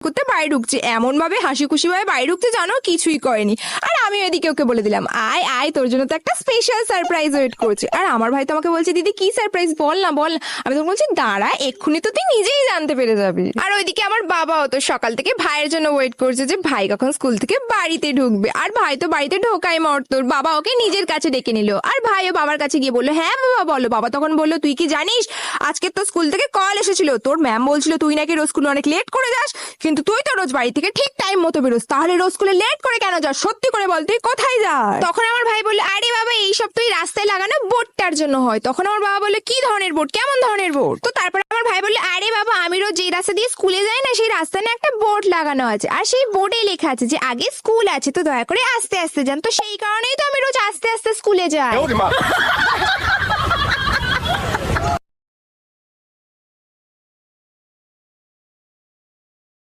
করতে বাড়ি ঢুকছে, এমন ভাবে হাসি খুশি ভাবে বাড়ি ঢুকছে জানো কিছুই করেনি। আর আমি এদিকে ওকে বলে দিলাম আয় আয় তোর জন্য তো একটা স্পেশাল সারপ্রাইজ ওয়েট করছে। আর আমার ভাই তো আমাকে বলছে দিদি কি সারপ্রাইজ বল না বল। আমি তো বলছি দাঁড়া এক্ষুনি তো তুই নিজেই জানতে পেরে যাবি। আর ওইদিকে আমার বাবাও তো সকাল থেকে ভাইয়ের জন্য ওয়েট করছে যে ভাই কখন স্কুল থেকে বাড়িতে ঢুকবে। আর ভাই তো বাড়িতে ঢোকাই মর্তর, বাবা ওকে নিজের কাছে ডেকে নিল। আর ভাইও বাবার কাছে গিয়ে বললো হ্যাঁ বাবা বলো। বাবা তখন বললো তুই কি জানিস আজকে তো স্কুল থেকে কল এসেছিল, তোর ম্যাম বলছিল তুই নাকি রোজ স্কুলে অনেক লেট করে যাস, কিন্তু তুই তো রোজ বাড়ি থেকে ঠিক টাইম মতো বেরোস, তাহলে রোজ স্কুলে লেট করে কেন যাস, সত্যি করে বল তুই কোথায় যাস। তখন আমার ভাই বললো আরে বাবা এইসব তুই রাস্তায় লাগানো বোর্ডটার জন্য হয়। তখন আমার বাবা বললো কি ধরনের বোর্ড, কেমন ধরনের বোর্ড। তো তারপরে আমার ভাই বললো আরে বাবা আমি রোজ যে রাস্তা দিয়ে স্কুলে যাই না সেই রাস্তায় না একটা বোর্ড লাগানো আছে, আর সেই বোর্ডে লেখা আছে যে আগে স্কুল আছে তো দয়া করে আস্তে আস্তে যান, তো সেই কারণেই তো আমি রোজ আস্তে আস্তে স্কুলে যাই।